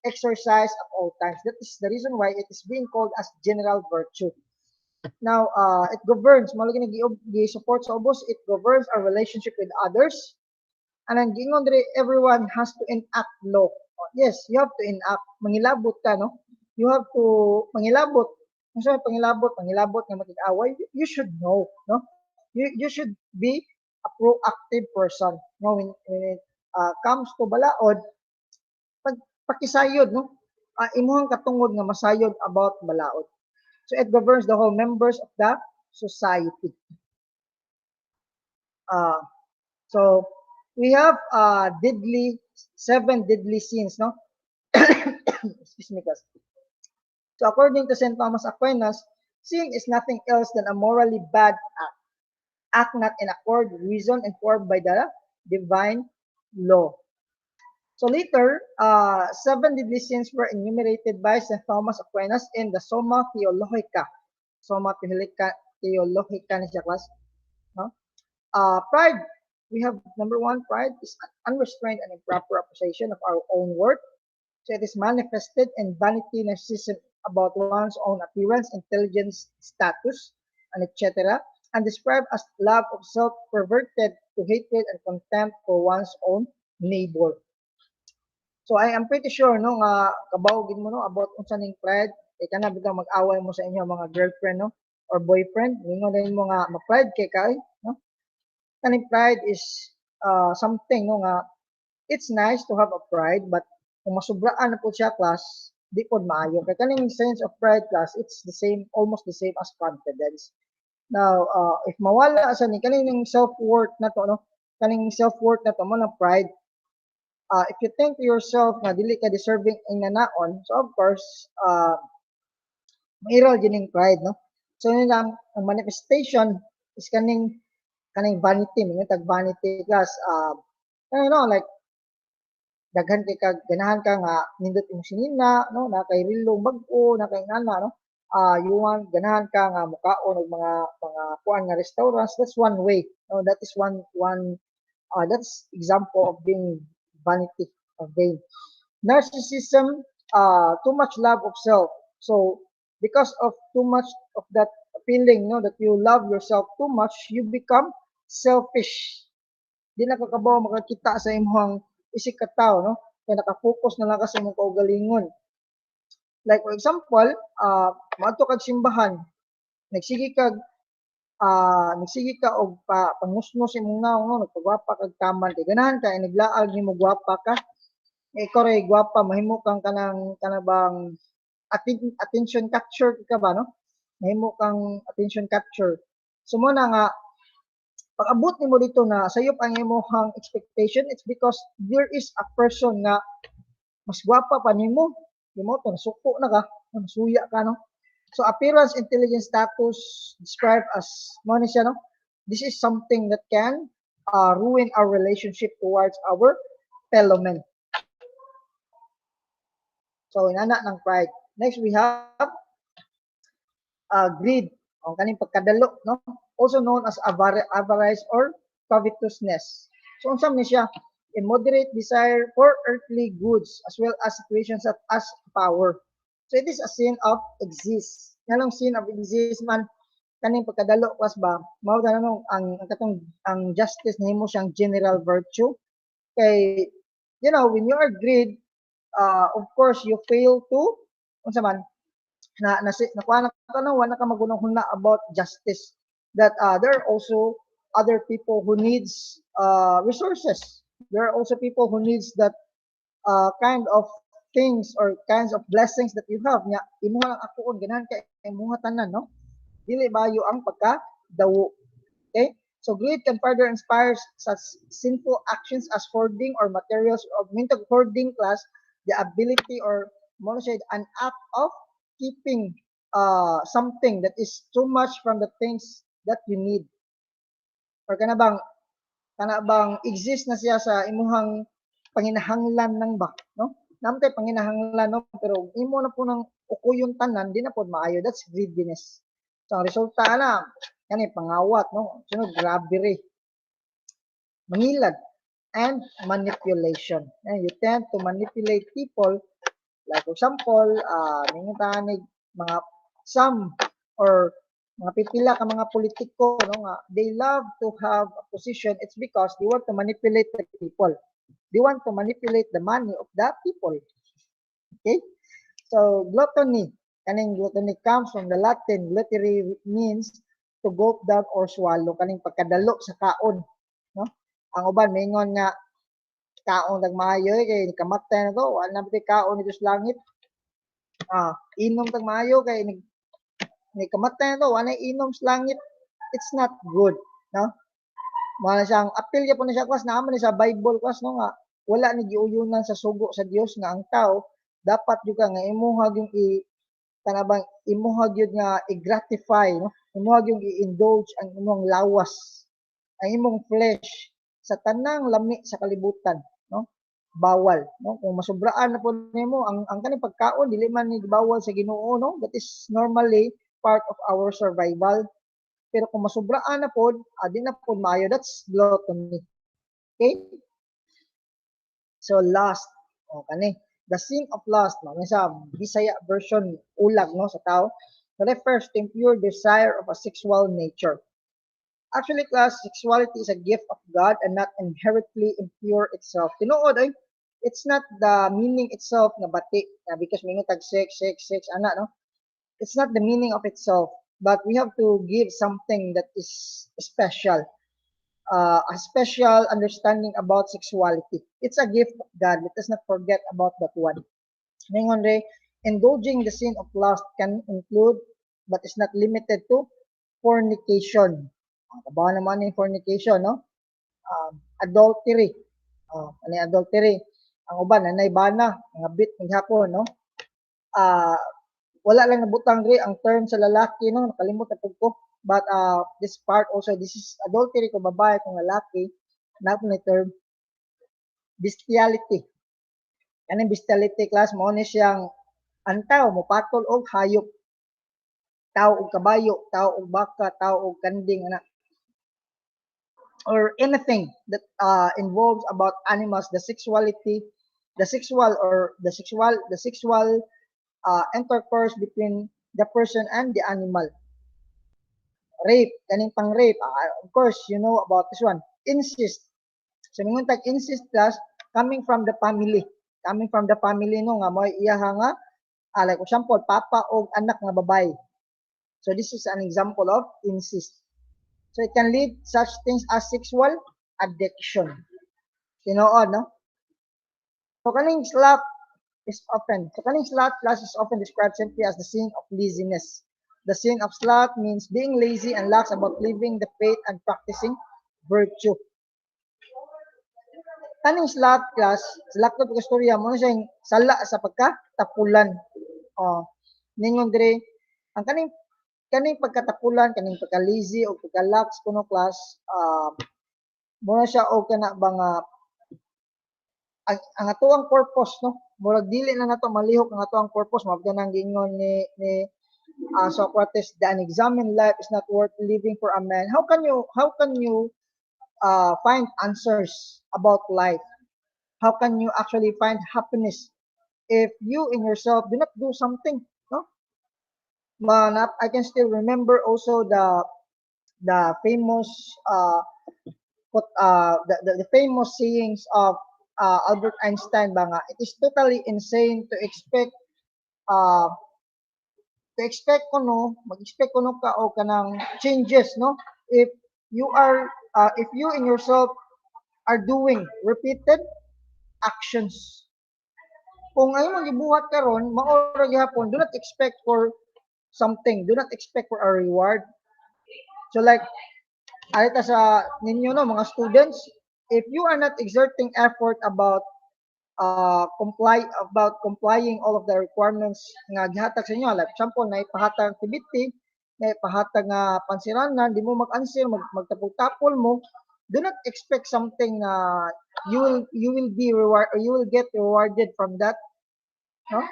exercised at all times. That is the reason why it is being called as general virtue. Now, it governs, malagi na support sa ubos, it governs our relationship with others. And ang gingon diri, everyone has to enact law. Yes, you have to enact. Mangilabot ka, no? You have to mangilabot. Kung saan pangilabot nga makig-away, you should know, no? You should be a proactive person. No, when it comes to balaod, pakisayod, no? Imuhang katungod nga masayod about balaod. So it governs the whole members of the society. Uh, so we have seven deadly sins, no? Excuse me, guys. So according to St. Thomas Aquinas, sin is nothing else than a morally bad act not in accord with reason and formed by the divine law. So later, seven deadly sins were enumerated by St. Thomas Aquinas in the Summa Theologica. Summa Theologica ni siya, class. No? Pride. We have number one, pride is an unrestrained and improper appreciation of our own worth. So it is manifested in vanity, narcissism about one's own appearance, intelligence, status, and etc. And described as love of self perverted to hatred and contempt for one's own neighbor. So I am pretty sure no nga kabawgin mo no about unsa ning pride kana bitaw mag-away mo sa inyo mga girlfriend no or boyfriend ningon din mo nga ma-pride kay no. Kaning pride is something no nga it's nice to have a pride but kung masubraan na po siya class di pod maayo kay kaning sense of pride class it's the same almost the same as confidence. Now if mawala sa ni kaning self-worth na to no kaning self-worth na to mo na pride if you think to yourself na dili ka deserving in nanaon, so of course, mairal gining pride, no? So yun lang, ang manifestation is kaning vanity, mga tag vanity class, like, daghan kay kag ganahan ka nga nindot imong sinina no na kay rilong bag-o na kay ngana no you want ganahan ka nga mukaon og mga kuan nga restaurants, that's one way no that is one that's example of being vanity of vain. Narcissism, too much love of self. So because of too much of that feeling no that you love yourself too much, you become selfish. Di na kakabaw makakita sa imong isig ka tao no kaya nakafocus na lang ka sa imong kaugalingon. Like for example, maadto kag simbahan, nagsige kag og pangusnos imong naong no nagpagwapa kag taman kay ganahan ka naglaag nimo gwapa ka ikaw ray gwapa mahimo kang kanabang attention capture ka ba no mahimo kang attention capture so mo na nga pag abot nimo dito na sayop ang imong expectation it's because there is a person na mas gwapa pa nimo to nasuko na ka nasuya ka no. So appearance, intelligence, status described as mo ni siya no. This is something that can ruin our relationship towards our fellow men. So inana ng pride. Next we have greed, o kaning pagkadalo no. Also known as avarice or covetousness. So unsa man siya? Immoderate desire for earthly goods as well as situations such as power. So it is a sin of exist. Nganong sin of exist man kaning pagkadalo kas ba mao na no ang katong ang justice nimo siyang general virtue kay you know when you are greed of course you fail to unsa man nakuha na ka no wala ka magunahuna about justice that there are also other people who needs resources. There are also people who needs that kind of things or kinds of blessings that you have nya imuha lang ako on ganahan kay imuha tanan, no, dili bayo ang pagka dawo. Okay, so greed can further inspire such sinful actions as hoarding or materials of mintag hoarding class, the ability or mo say an act of keeping something that is too much from the things that you need, or kana bang exist na siya sa imuhang panginahanglan ng ba, no? Namtay panginahanglan, no, pero imo na po ng ukuyon tanan di na pod maayo, that's greediness. So ang resulta na kani pangawat, no, sunod robbery, mangilad, and manipulation. And you tend to manipulate people, like for example, minguntahanig mga some or mga pipila ka mga politiko, no, nga they love to have a position. It's because they want to manipulate the people. They want to manipulate the money of the people. Okay? So gluttony, kaning gluttony comes from the Latin gluttony, means to gulp down or swallow, kaning pagkadalo sa kaon, no? Ang uban mingon nga kaon tagmaayo kay kamatay na to, wala na kaon dito sa langit. Inom tagmaayo kay ni kamatay na to, wala inom sa langit. It's not good, no? Wala siyang appeal ya po na siya kwas naman sa Bible kwas, no, nga wala ni giuyunan sa sugo sa Dios nga ang tao dapat juga nga imuhag yung kanabang imuhag yun nga i-gratify, no, imuhag yung i-indulge ang imong lawas, ang imong flesh sa tanang lami sa kalibutan, no, bawal, no, kung masubraan na po nimo ang kaning pagkaon dili man ni bawal sa Ginoo, no, that is normally part of our survival, pero kung masubraan na po di na po maayo, that's gluttony. Okay, so lust, kani the sin of lust, no, sa Bisaya version ulag, no, sa tao, refers to impure desire of a sexual nature. Actually, class, sexuality is a gift of God and not inherently impure itself. Tinuod ay, it's not the meaning itself na bati, because mingon tag sex, ana, no? It's not the meaning of itself, but we have to give something that is special, a special understanding about sexuality. It's a gift of God. Let us not forget about that one. Mingon re, indulging the sin of lust can include, but is not limited to, fornication. Kabahan naman yung fornication, no? Adultery. Ano yung adultery? Ang uban, nanay bana, mga bit, ng hapon, no? Wala lang nabutang rin ang term sa lalaki, no? Nakalimot na ko. But this part also, this is adultery kung babae, kung lalaki, na po na term, bestiality. Yan ang bestiality class, mo ni siyang antaw, mupatol og hayop. Tao og kabayo, tao og baka, tao og kanding, anak, or anything that involves about animals, the sexual intercourse between the person and the animal. Rape, kaning pang rape, of course you know about this one. Incest, so mingon tag incest class, coming from the family, no, nga mo iya nga like for example papa og anak nga babay. So this is an example of incest. So it can lead such things as sexual addiction. Tinuod, no? So kaning sloth class is often described simply as the sin of laziness. The sin of sloth means being lazy and lax about living the faith and practicing virtue. Kaning sloth class, sa lakto pag-istorya mo na siyang sala sa pagkatapulan. Ningon dire, ang kaning pagkatapulan, kaning pagka-lazy o pagka-lax kuno class, muna siya o kana bang ang atoang purpose, no, murag dili na nato malihok ang atoang purpose, mabda nang giingon ni Socrates, the unexamined life is not worth living for a man. How can you find answers about life? How can you actually find happiness if you in yourself do not do something, no? I can still remember also the famous the famous sayings of Albert Einstein ba nga, it is totally insane to expect expect ko no, mag-expect ko no ka o kanang changes no. If if you in yourself are doing repeated actions. Kung ay magibuhat karon, mao ra gihapon, do not expect for something. Do not expect for a reward. So like alita sa ninyo no mga students, if you are not exerting effort about complying all of the requirements nga gihatag sa inyo, like example na ipahatag activity, na ipahatag nga pansiranan, di mo mag-answer, magtapol-tapol mo, do not expect something na you will be reward or you will get rewarded from that, no?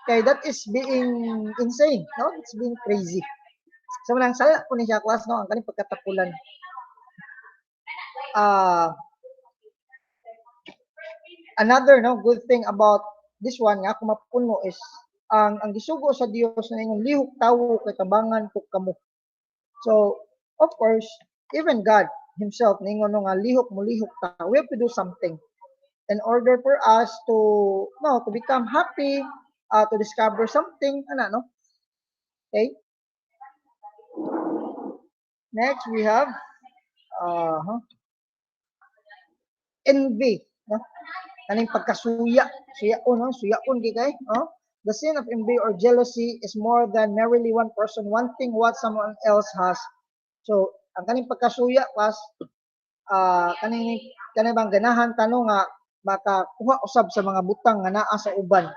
Kay that is being insane, no? It's being crazy. So lang sala ko ni siya class no ang kaning pagkatapulan. Uh, Another no good thing about this one nga kung mapuno is ang gisugo sa Dios na inyong lihok tawo kay tabangan ko kamo. So of course even God himself ningon no nga lihok mo lihok ta. We have to do something in order for us to become happy, to discover something ana no. Okay? Next we have uh, envy, no? Kaning pagkasuya, suyaon, no? Suyaon di kay, no? The sin of envy or jealousy is more than merely one person wanting what someone else has. So, ang kaning pagkasuya pas kaning bang ganahan tanong nga makakuha usab sa mga butang nga naa sa uban.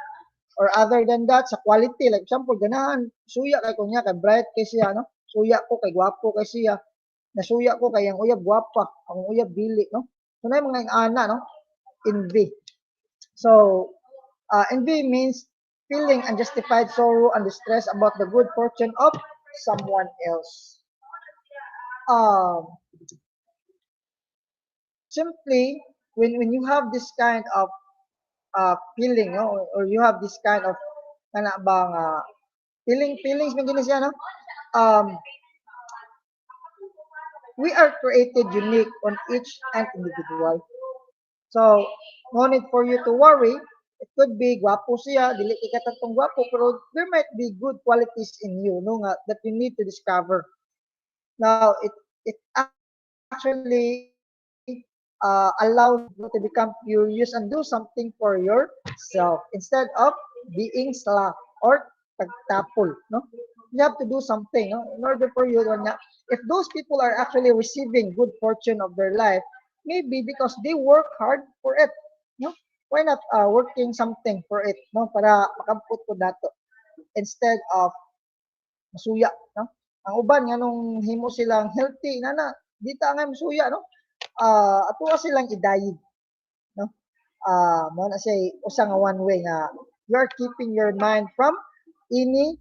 Or other than that, sa quality, like example, ganahan, suya kay kunya, kay bright kay siya, no? Suya ko kay gwapo kay siya. Nasuya ko kay ang uyab gwapa, ang uyab dili, no? So na mga ana, no? Envy. So, envy means feeling unjustified sorrow and distress about the good fortune of someone else. Um, Simply, when you have this kind of feeling, no? Or you have this kind of kana bang feelings man gini siya, no? Um, we are created unique on each and individual. So, no need for you to worry. It could be gwapo siya, dili ka katong gwapo, pero there might be good qualities in you, no, nga, that you need to discover. Now, it actually allows you to become curious and do something for yourself instead of being slack or tagtapol, no? You have to do something, no? In order for you to, if those people are actually receiving good fortune of their life, maybe because they work hard for it, no? Why not working something for it, no? Para makamput ko dato instead of masuya, no? Ang uban nga nung himo silang healthy nana, di ta nga masuya, no? Ato silang idayig, no? Mo na siya usa nga one way nga you are keeping your mind from any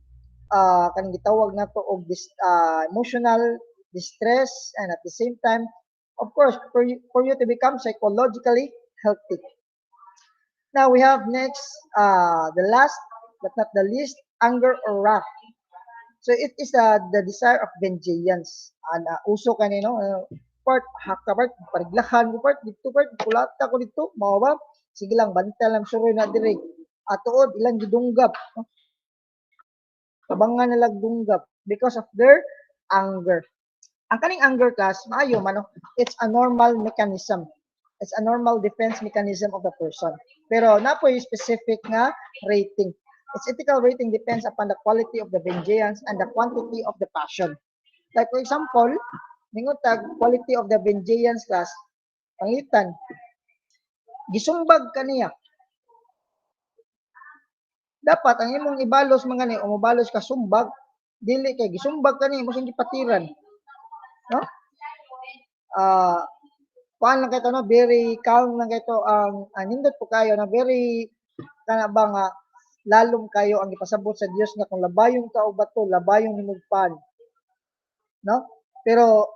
kanang gitawag nato og emotional distress, and at the same time of course for you to become psychologically healthy. Now we have next the last but not the least, anger or wrath. So it is the desire of vengeance. Uso kanino part hakka part pariglahan ko part dito part kulata ko dito mao ba sige lang bantal lang suroy na dire atuod ilang gidunggab, no? Tabangan nila dunggab because of their anger. Ang kaning anger class maayo man, no? It's a normal mechanism. It's a normal defense mechanism of the person. Pero na po yung specific nga rating. Its ethical rating depends upon the quality of the vengeance and the quantity of the passion. Like for example, ningon tag quality of the vengeance class, pangitan, gisumbag kaniya. Dapat ang imong ibalos mga ni o mobalos ka sumbag, dili kay gisumbag kani mo sing gipatiran. No? Ah, kuan lang kay no, very calm lang kay to ang nindot po kayo na very kana ba nga lalom kayo ang ipasabot sa Dios nga kung labayon ka o bato, labayon nimong pan. No? Pero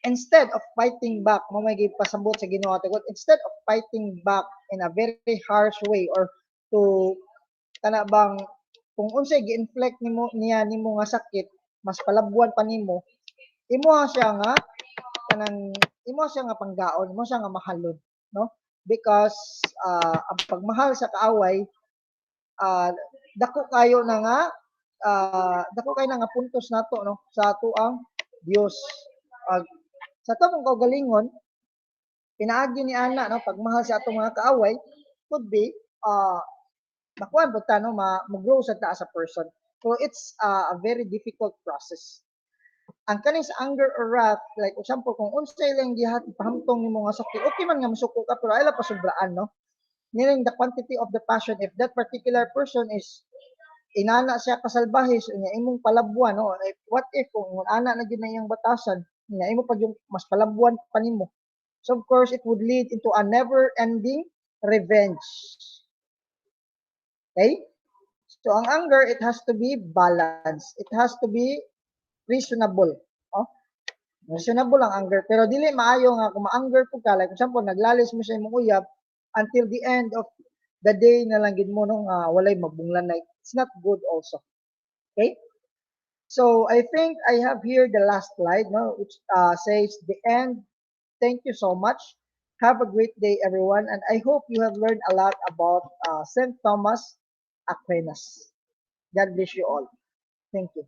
instead of fighting back, mo may gipasabot sa Ginoo ato God, instead of fighting back in a very harsh way or to kana bang kung unsay gi-inflict nimo nga sakit, mas palabuan pa nimo, imo siya nga kanang imo siya nga panggaon, imo siya nga mahalon, no? Because ang pagmahal sa kaaway, dako kayo na nga dako kay nga puntos nato no sa ato ang Dios. Sa ato mong kaugalingon, pinaagi ni ana no pagmahal sa atong mga kaaway could be makuan pud ta no mag-grow sa ta as a person. So it's a very difficult process. Ang kaning sa anger or wrath, like example, kung unsay lang gihat pahamtong nimo nga sakit, okay man nga masuko ka pero ay la pasubraan no. Meaning the quantity of the passion, if that particular person is inana siya kasalbahis nga imong palabuan no, what if kung ana na gyud na iyang batasan nga imo pag yung mas palabuan pa nimo, so of course it would lead into a never ending revenge. Okay, so ang anger, it has to be balanced, it has to be reasonable. Oh, reasonable ang anger, pero dili maayo nga kung ma-anger po ka, like example naglalis mo sa imong uyab until the end of the day na lang gid mo no walay mabunglan na, it's not good also. Okay, so I think I have here the last slide no, which says the end. Thank you so much, have a great day everyone, and I hope you have learned a lot about St. Thomas Aquinas. God bless you all. Thank you.